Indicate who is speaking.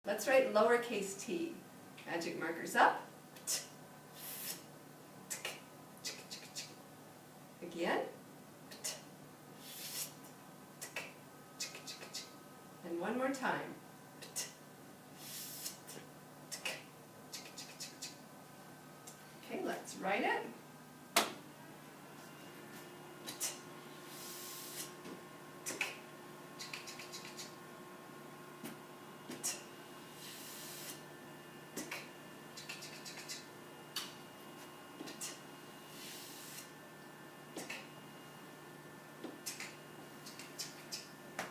Speaker 1: Let's write lowercase t. Magic markers up. Again. And one more time.